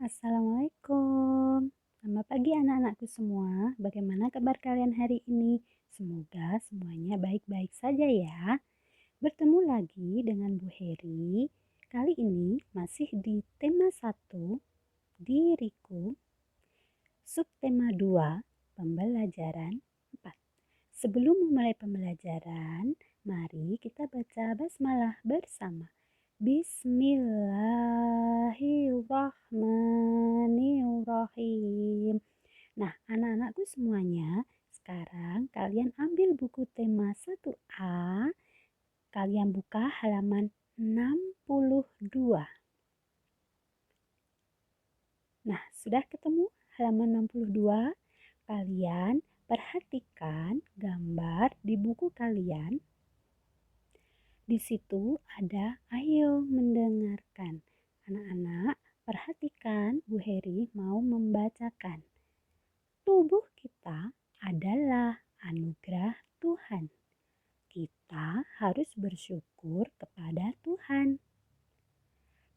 Assalamualaikum. Selamat pagi anak-anakku semua. Bagaimana kabar kalian hari ini? Semoga semuanya baik-baik saja ya. Bertemu lagi dengan Bu Heri. Kali ini masih di tema 1, diriku. Subtema 2, pembelajaran 4. Sebelum memulai pembelajaran, mari kita baca basmalah bersama. Bismillahirrahmanirrahim. Nah, anak-anakku semuanya, sekarang kalian ambil buku tema 1A, kalian buka halaman 62. Nah, sudah ketemu halaman 62? Kalian perhatikan gambar di buku kalian. Di situ ada ayo mendengarkan. Anak-anak, perhatikan Bu Heri mau membacakan. Tubuh kita adalah anugerah Tuhan. Kita harus bersyukur kepada Tuhan.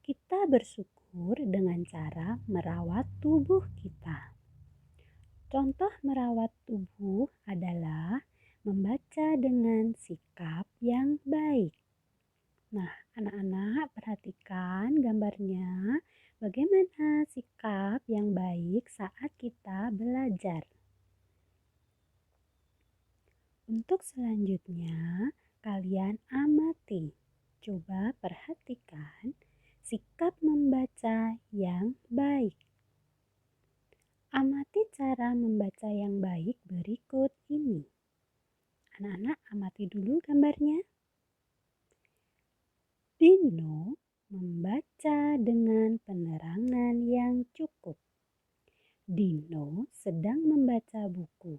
Kita bersyukur dengan cara merawat tubuh kita. Contoh merawat tubuh adalah membaca dengan sikap yang baik. Nah, anak-anak perhatikan gambarnya. Bagaimana sikap yang baik saat kita belajar. Untuk selanjutnya, kalian amati. Coba perhatikan sikap membaca yang baik. Amati cara membaca yang baik berikut ini. Anak-anak amati dulu gambarnya. Dino membaca dengan penerangan yang cukup. Dino sedang membaca buku.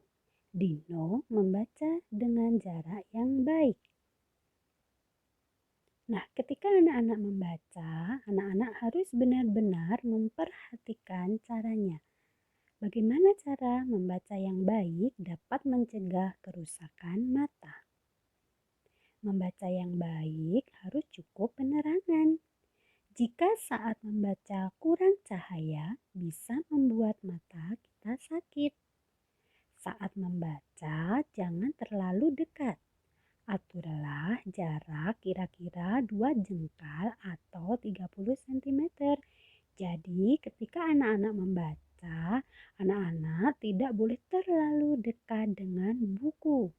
Dino membaca dengan jarak yang baik. Nah, ketika anak-anak membaca, anak-anak harus benar-benar memperhatikan caranya. Bagaimana cara membaca yang baik dapat mencegah kerusakan mata? Membaca yang baik harus cukup penerangan. Jika saat membaca kurang cahaya, bisa membuat mata kita sakit. Saat membaca, jangan terlalu dekat. Aturlah jarak kira-kira 2 jengkal atau 30 cm. Jadi ketika anak-anak membaca, anak-anak tidak boleh terlalu dekat dengan buku.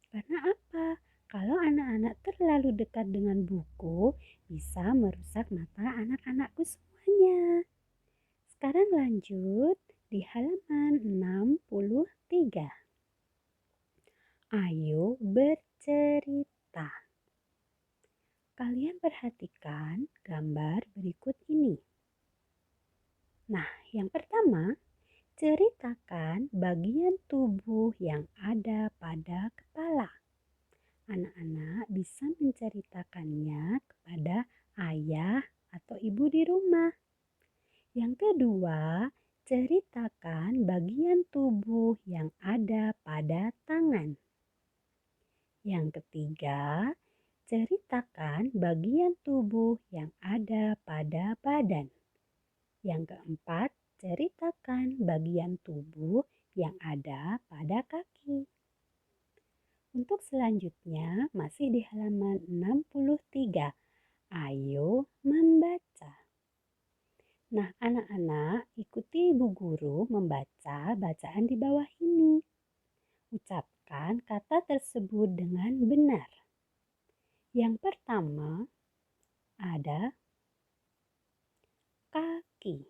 Karena apa? Kalau anak-anak terlalu dekat dengan buku, bisa merusak mata anak-anakku semuanya. Sekarang lanjut di halaman 63. Ayo bercerita. Kalian perhatikan gambar berikut ini. Nah, yang pertama, ceritakan bagian tubuh yang ada pada kepala. Anak-anak bisa menceritakannya kepada ayah atau ibu di rumah. Yang kedua, ceritakan bagian tubuh yang ada pada tangan. Yang ketiga, ceritakan bagian tubuh yang ada pada badan. Yang keempat, ceritakan bagian tubuh yang ada pada kaki. Untuk selanjutnya, masih di halaman 63. Ayo membaca. Nah, anak-anak ikuti ibu guru membaca bacaan di bawah ini. Ucapkan kata tersebut dengan benar. Yang pertama ada kaki.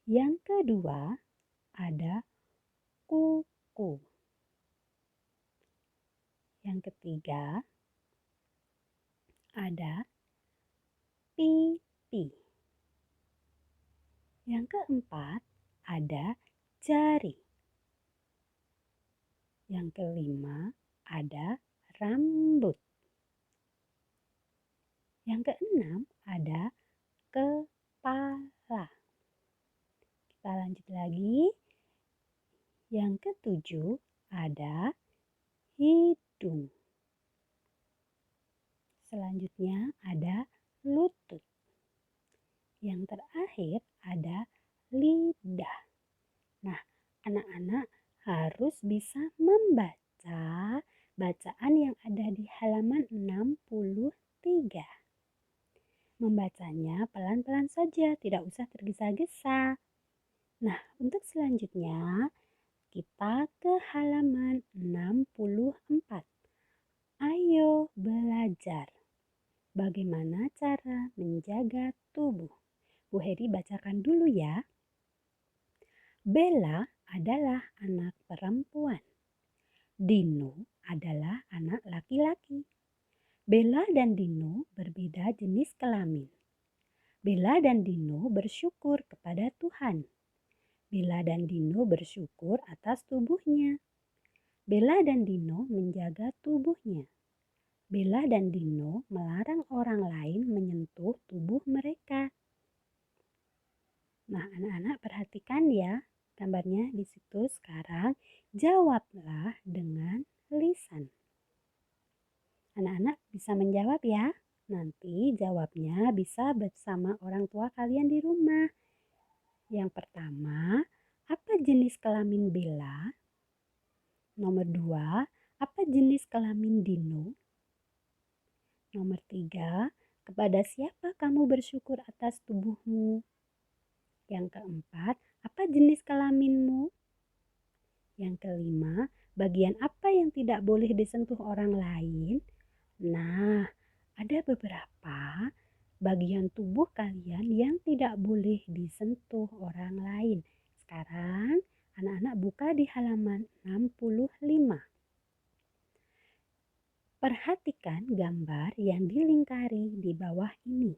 Yang kedua ada kuku. Yang ketiga ada pipi. Yang keempat ada jari. Yang kelima ada rambut. Yang keenam ada kepala. Kita lanjut lagi. Yang ketujuh ada hidung. Selanjutnya ada lutut. Yang terakhir ada lidah. Nah, anak-anak harus bisa membaca bacaan yang ada di halaman 63. Membacanya pelan-pelan saja, tidak usah tergesa-gesa. Nah, untuk selanjutnya kita ke halaman 64. Ayo belajar. Bagaimana cara menjaga tubuh? Bu Heri bacakan dulu ya. Bella adalah anak perempuan. Dino adalah anak laki-laki. Bella dan Dino berbeda jenis kelamin. Bella dan Dino bersyukur kepada Tuhan. Bella dan Dino bersyukur atas tubuhnya. Bella dan Dino menjaga tubuhnya. Bella dan Dino melarang orang lain menyentuh tubuh mereka. Nah, anak-anak perhatikan ya gambarnya di situ. Sekarang jawablah dengan lisan. Anak-anak bisa menjawab ya. Nanti jawabnya bisa bersama orang tua kalian di rumah. Yang pertama, apa jenis kelamin Bella? Nomor 2, apa jenis kelamin Dino? Nomor 3, kepada siapa kamu bersyukur atas tubuhmu? Yang keempat, apa jenis kelaminmu? Yang kelima, bagian apa yang tidak boleh disentuh orang lain? Nah, ada beberapa bagian tubuh kalian yang tidak boleh disentuh orang lain. Sekarang, anak-anak buka di halaman 65. Perhatikan gambar yang dilingkari di bawah ini.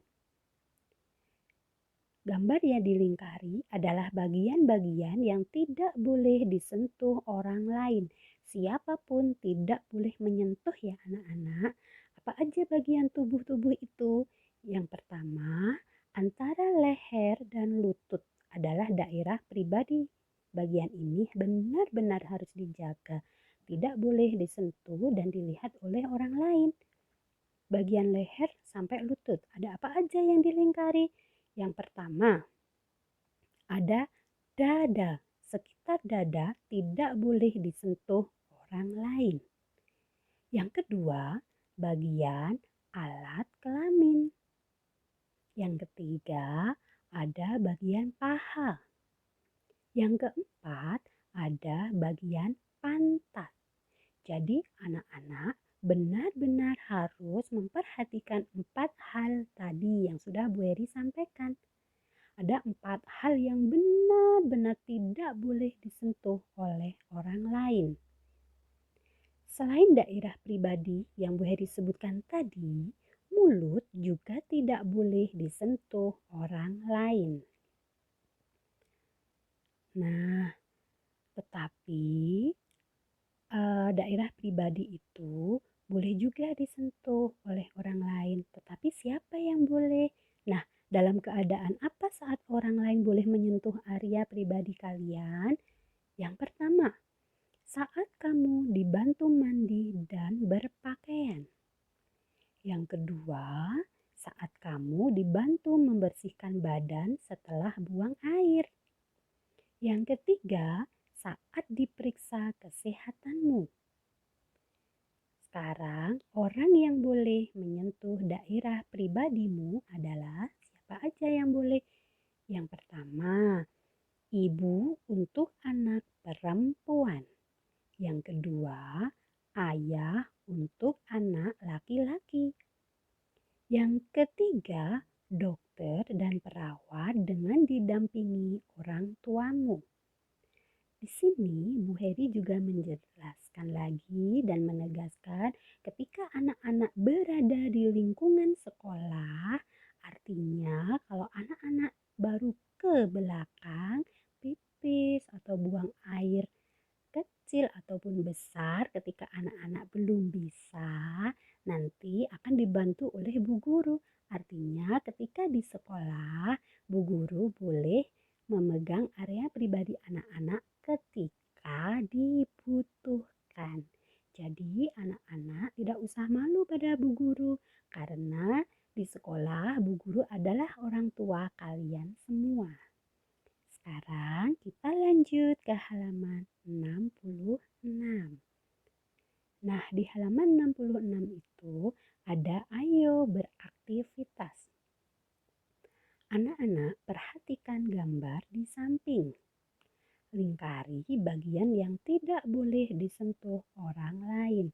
Gambar yang dilingkari adalah bagian-bagian yang tidak boleh disentuh orang lain. Siapapun tidak boleh menyentuh ya anak-anak. Apa aja bagian tubuh-tubuh itu? Yang pertama, antara leher dan lutut adalah daerah pribadi. Bagian ini benar-benar harus dijaga. Tidak boleh disentuh dan dilihat oleh orang lain. Bagian leher sampai lutut, ada apa aja yang dilingkari? Yang pertama, ada dada. Sekitar dada tidak boleh disentuh orang lain. Yang kedua, bagian alat kelamin. Yang ketiga, ada bagian paha. Yang keempat, ada bagian pantat. Jadi anak-anak benar-benar harus memperhatikan 4 hal tadi yang sudah Bu Eri sampaikan. Ada 4 hal yang benar-benar tidak boleh disentuh oleh orang lain. Selain daerah pribadi yang Bu Heri sebutkan tadi, mulut juga tidak boleh disentuh orang lain. Nah, tetapi daerah pribadi itu boleh juga disentuh oleh orang lain. Tetapi siapa yang boleh? Nah, dalam keadaan apa saat orang lain boleh menyentuh area pribadi kalian? Yang pertama, saat kamu dibantu mandi dan berpakaian. Yang kedua, saat kamu dibantu membersihkan badan setelah buang air. Yang ketiga, saat diperiksa kesehatanmu. Sekarang, orang yang boleh menyentuh daerah pribadimu adalah siapa aja yang boleh? Yang pertama, ibu untuk anak perempuan. Yang kedua, ayah untuk anak laki-laki. Yang ketiga, dokter dan perawat dengan didampingi orang tuamu. Di sini Bu Heri juga menjelaskan lagi dan menegaskan ketika anak-anak berada di lingkungan sekolah, artinya kalau anak-anak baru ke belakang, pipis atau buang air kecil ataupun besar ketika anak-anak belum bisa, nanti akan dibantu oleh Bu Guru. Artinya ketika di sekolah, Bu Guru boleh memegang area pribadi anak-anak ketika dibutuhkan. Jadi anak-anak tidak usah malu pada Bu Guru karena di sekolah Bu Guru adalah orang tua siswa kalian semua. Sekarang kita lanjut ke halaman 66. Nah, di halaman 66 itu ada ayo beraktivitas. Anak-anak perhatikan gambar di samping. Lingkari bagian yang tidak boleh disentuh orang lain.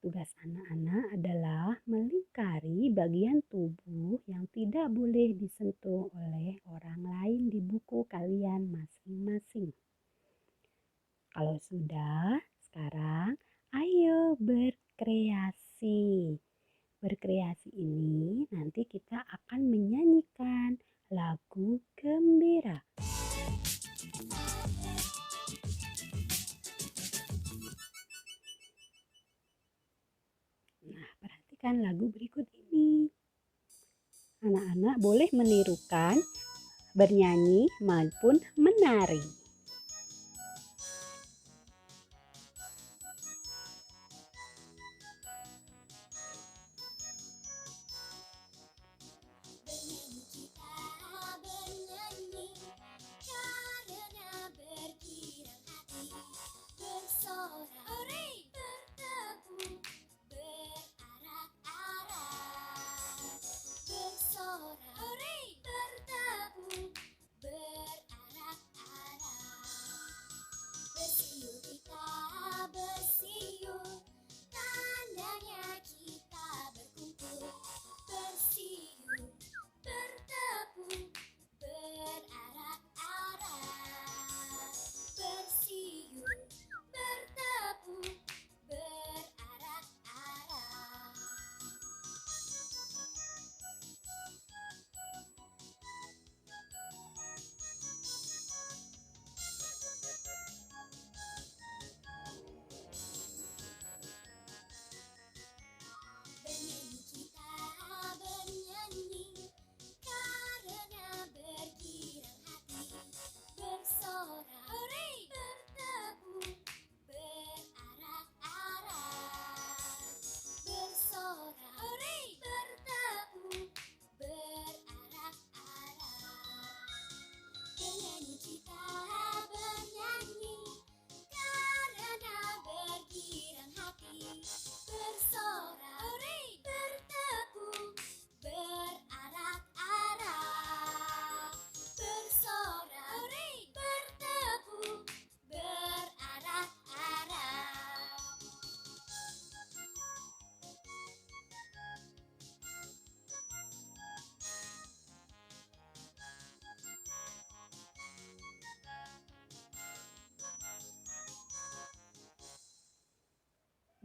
Tugas anak-anak adalah melingkari bagian tubuh yang tidak boleh disentuh oleh orang lain di buku kalian masing-masing. Kalau sudah, sekarang ayo berkreasi. Berkreasi ini nanti kita akan menyanyikan lagu gembira. Nah, perhatikan lagu berikut ini. Anak-anak boleh menirukan, bernyanyi maupun menari.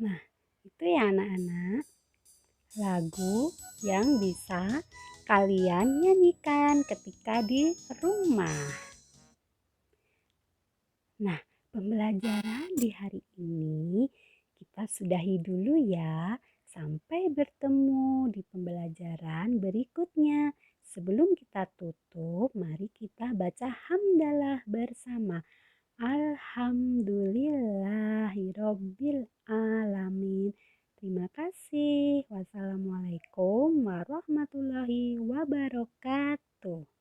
Nah, itu ya anak-anak, lagu yang bisa kalian nyanyikan ketika di rumah. Nah, pembelajaran di hari ini kita sudahi dulu ya. Sampai bertemu di pembelajaran berikutnya. Sebelum kita tutup, mari kita baca hamdalah bersama. Alhamdulillahirabbil alamin. Terima kasih. Wassalamualaikum warahmatullahi wabarakatuh.